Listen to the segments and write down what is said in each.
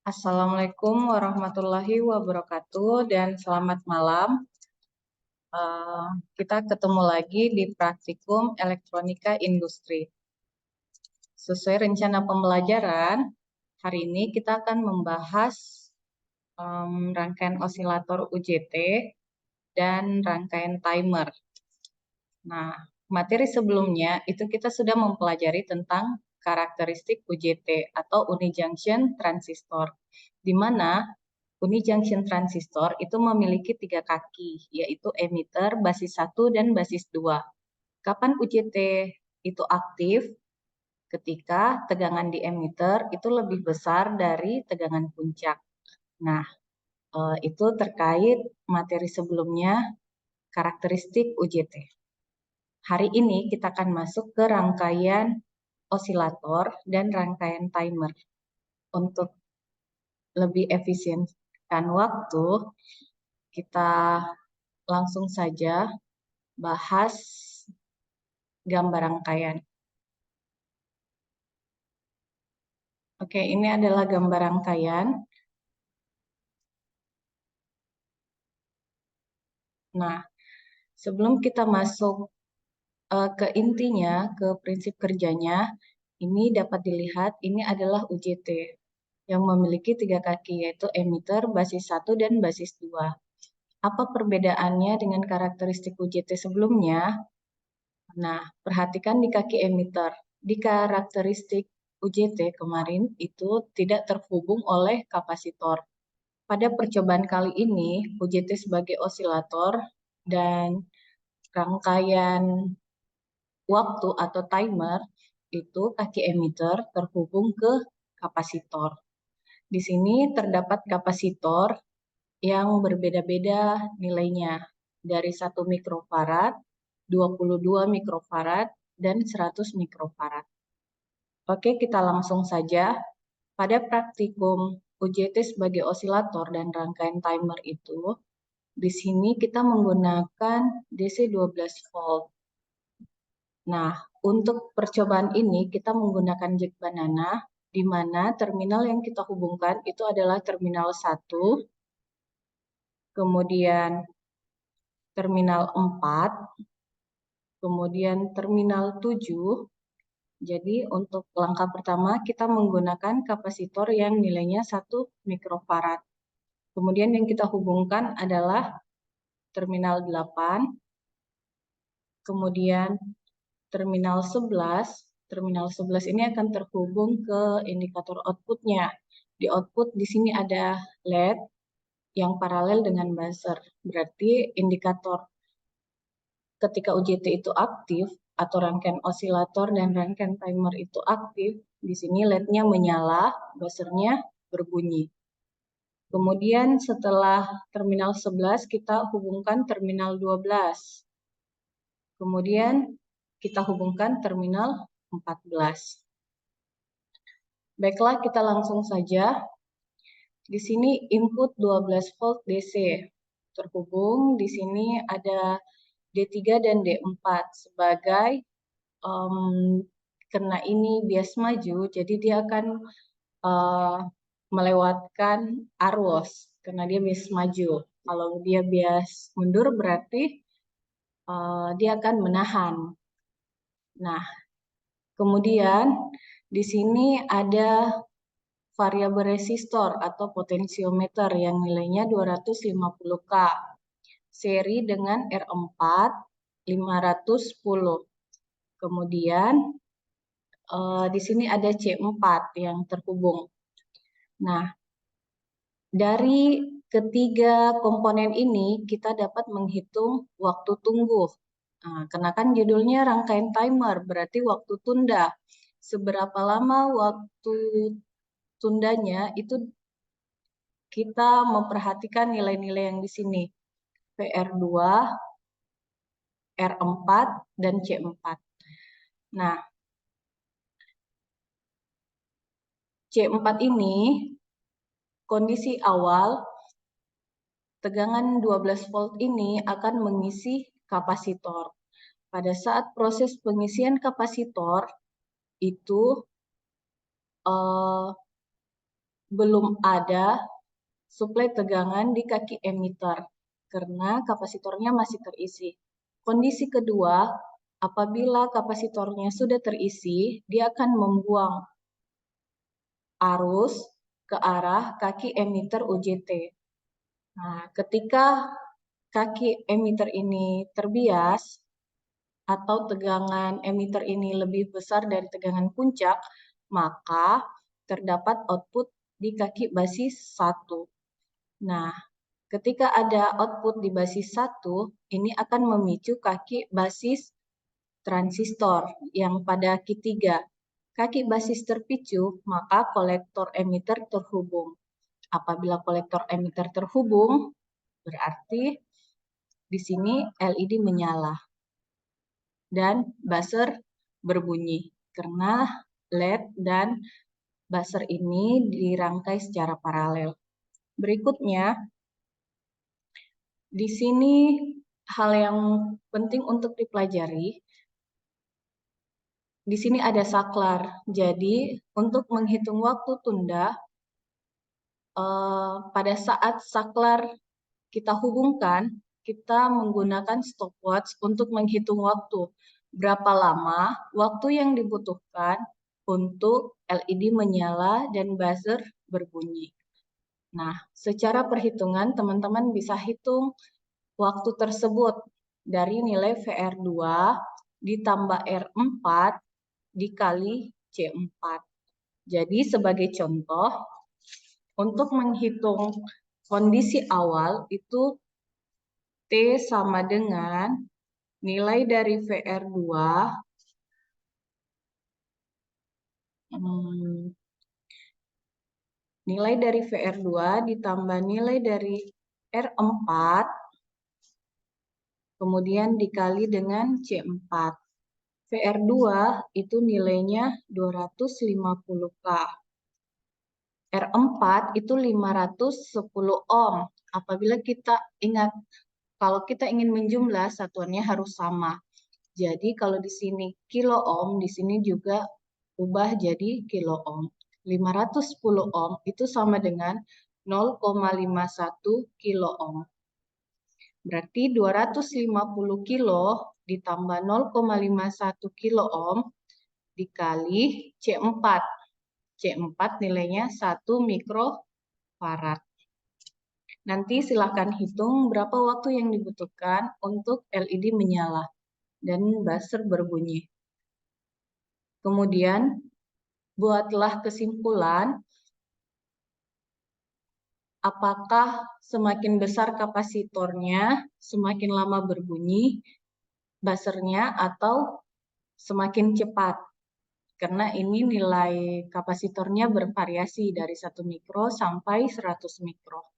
Assalamualaikum warahmatullahi wabarakatuh dan selamat malam. Kita ketemu lagi di praktikum elektronika industri. Sesuai rencana pembelajaran, hari ini kita akan membahas rangkaian osilator UJT dan rangkaian timer. Nah, materi sebelumnya itu kita sudah mempelajari tentang karakteristik UJT atau unijunction transistor, di mana unijunction transistor itu memiliki 3 kaki, yaitu emitter, basis 1, dan basis 2. Kapan UJT itu aktif? Ketika tegangan di emitter itu lebih besar dari tegangan puncak. Nah, itu terkait materi sebelumnya, karakteristik UJT. Hari ini kita akan masuk ke rangkaian osilator dan rangkaian timer. Untuk lebih efisienkan waktu, kita langsung saja bahas gambar rangkaian. Oke, ini adalah gambar rangkaian. Nah, sebelum kita masuk ke intinya, ke prinsip kerjanya, ini dapat dilihat ini adalah UJT yang memiliki 3 kaki, yaitu emitter, basis 1, dan basis 2. Apa perbedaannya dengan karakteristik UJT sebelumnya? Nah, perhatikan di kaki emitter. Di karakteristik UJT kemarin itu tidak terhubung oleh kapasitor. Pada percobaan kali ini, UJT sebagai osilator dan rangkaian waktu atau timer itu kaki emitter terhubung ke kapasitor. Di sini terdapat kapasitor yang berbeda-beda nilainya, dari 1 mikrofarad, 22 mikrofarad, dan 100 mikrofarad. Oke, kita langsung saja. Pada praktikum UJT sebagai osilator dan rangkaian timer itu, di sini kita menggunakan DC 12 volt. Nah, untuk percobaan ini kita menggunakan jack banana, di mana terminal yang kita hubungkan itu adalah terminal 1, kemudian terminal 4, kemudian terminal 7. Jadi untuk langkah pertama kita menggunakan kapasitor yang nilainya 1 mikrofarad. Kemudian yang kita hubungkan adalah terminal 8, kemudian terminal 11. Terminal 11 ini akan terhubung ke indikator outputnya. Di output di sini ada LED yang paralel dengan buzzer. Berarti indikator ketika UJT itu aktif atau rangkaian osilator dan rangkaian timer itu aktif, di sini LED-nya menyala, buzzernya berbunyi. Kemudian setelah terminal 11 kita hubungkan terminal 12. Kemudian kita hubungkan terminal 14. Baiklah, kita langsung saja. Di sini input 12 volt DC terhubung. Di sini ada D3 dan D4 sebagai karena ini bias maju, jadi dia akan melewatkan arus karena dia bias maju. Kalau dia bias mundur berarti dia akan menahan. Nah, kemudian di sini ada variabel resistor atau potensiometer yang nilainya 250K. Seri dengan R4 510. Kemudian di sini ada C4 yang terhubung. Nah, dari ketiga komponen ini kita dapat menghitung waktu tunggu. Nah, karena kan judulnya rangkaian timer, berarti waktu tunda. Seberapa lama waktu tundanya itu kita memperhatikan nilai-nilai yang di sini. PR2, R4, dan C4. Nah, C4 ini kondisi awal tegangan 12 volt ini akan mengisi kapasitor. Pada saat proses pengisian kapasitor itu belum ada suplai tegangan di kaki emitter karena kapasitornya masih terisi. Kondisi kedua, apabila kapasitornya sudah terisi, dia akan membuang arus ke arah kaki emitter UJT. Nah, ketika kaki emitter ini terbias atau tegangan emitter ini lebih besar dari tegangan puncak, maka terdapat output di kaki basis 1. Nah, ketika ada output di basis 1, ini akan memicu kaki basis transistor yang pada Q3. Kaki basis terpicu, maka kolektor emitter terhubung. Apabila kolektor emitter terhubung, berarti di sini LED menyala dan buzzer berbunyi karena LED dan buzzer ini dirangkai secara paralel. Berikutnya, di sini hal yang penting untuk dipelajari. Di sini ada saklar. Jadi, untuk menghitung waktu tunda, pada saat saklar kita hubungkan, kita menggunakan stopwatch untuk menghitung waktu. Berapa lama waktu yang dibutuhkan untuk LED menyala dan buzzer berbunyi. Nah, secara perhitungan teman-teman bisa hitung waktu tersebut dari nilai VR2 ditambah R4 dikali C4. Jadi sebagai contoh, untuk menghitung kondisi awal itu T sama dengan nilai dari VR2 nilai dari VR2 ditambah nilai dari R4 kemudian dikali dengan C4. VR2 itu nilainya 250K. R4 itu 510 ohm. Apabila kita ingat, kalau kita ingin menjumlah, satuannya harus sama. Jadi kalau di sini kilo ohm, di sini juga ubah jadi kilo ohm. 510 ohm itu sama dengan 0,51 kilo ohm. Berarti 250 kilo ditambah 0,51 kilo ohm dikali C4. C4 nilainya 1 mikrofarad. Nanti silakan hitung berapa waktu yang dibutuhkan untuk LED menyala dan buzzer berbunyi. Kemudian, buatlah kesimpulan apakah semakin besar kapasitornya, semakin lama berbunyi buzzernya atau semakin cepat. Karena ini nilai kapasitornya bervariasi dari 1 mikro sampai 100 mikro.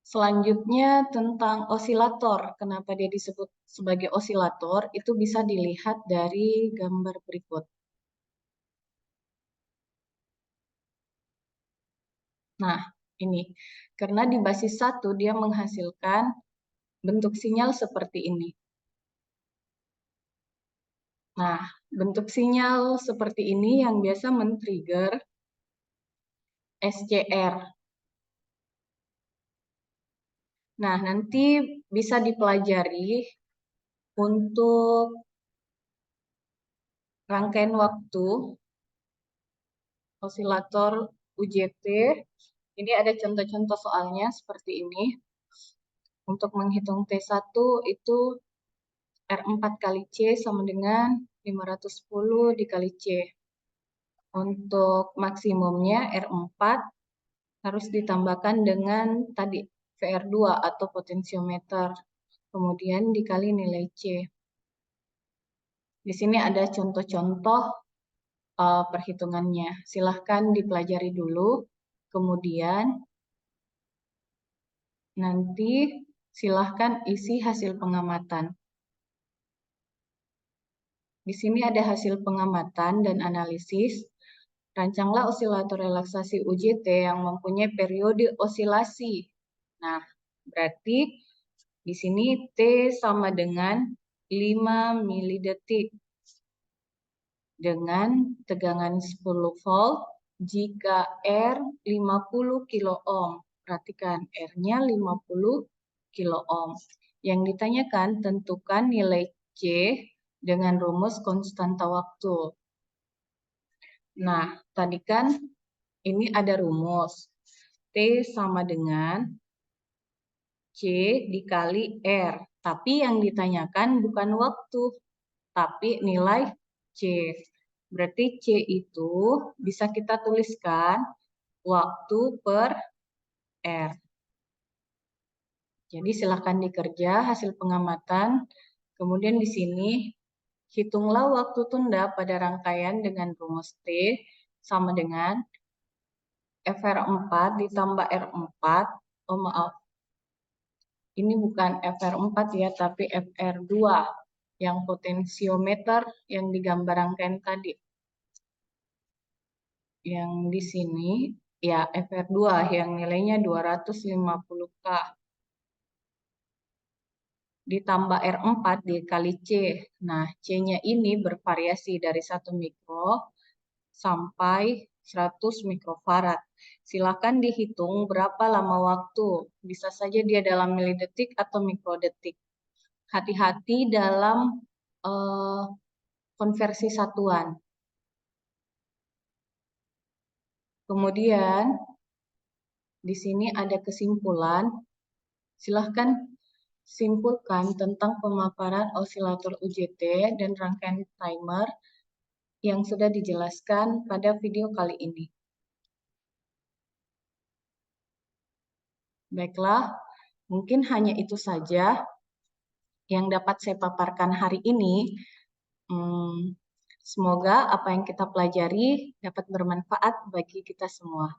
Selanjutnya tentang osilator. Kenapa dia disebut sebagai osilator? Itu bisa dilihat dari gambar berikut. Nah, ini. Karena di basis 1 dia menghasilkan bentuk sinyal seperti ini. Nah, bentuk sinyal seperti ini yang biasa men-trigger SCR. Nah, nanti bisa dipelajari untuk rangkaian waktu osilator UJT. Ini ada contoh-contoh soalnya seperti ini. Untuk menghitung T1 itu R4 kali C sama dengan 510 dikali C. Untuk maksimumnya R4 harus ditambahkan dengan tadi VR2 atau potensiometer. Kemudian dikali nilai C. Di sini ada contoh-contoh perhitungannya. Silahkan dipelajari dulu. Kemudian nanti silahkan isi hasil pengamatan. Di sini ada hasil pengamatan dan analisis. Rancanglah osilator relaksasi UJT yang mempunyai periode osilasi. Nah, berarti di sini T sama dengan 5 milidetik. dengan tegangan 10 volt jika R 50 kilo ohm. Perhatikan, R-nya 50 kilo ohm. Yang ditanyakan, tentukan nilai C dengan rumus konstanta waktu. Nah, tadi kan ini ada rumus. T sama dengan C dikali R. Tapi yang ditanyakan bukan waktu, tapi nilai C. Berarti C itu bisa kita tuliskan waktu per R. Jadi silahkan dikerja hasil pengamatan. Kemudian di sini hitunglah waktu tunda pada rangkaian dengan rumus T sama dengan FR4 ditambah R4. Oh maaf, ini bukan FR4 ya, tapi FR2 yang potensiometer yang digambar rangkaian tadi. Yang di sini ya FR2 yang nilainya 250K. Ditambah R4 dikali C. Nah, C-nya ini bervariasi dari 1 mikro sampai 100 mikrofarad. Silakan dihitung berapa lama waktu. Bisa saja dia dalam milidetik atau mikrodetik. Hati-hati dalam konversi satuan. Kemudian, di sini ada kesimpulan. Silahkan simpulkan tentang pemaparan osilator UJT dan rangkaian timer yang sudah dijelaskan pada video kali ini. Baiklah, mungkin hanya itu saja yang dapat saya paparkan hari ini. Semoga apa yang kita pelajari dapat bermanfaat bagi kita semua.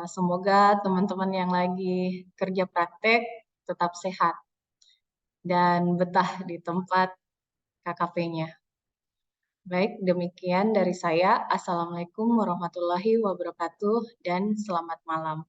Semoga teman-teman yang lagi kerja praktek tetap sehat dan betah di tempat KKP-nya. Baik, demikian dari saya. Assalamualaikum warahmatullahi wabarakatuh dan selamat malam.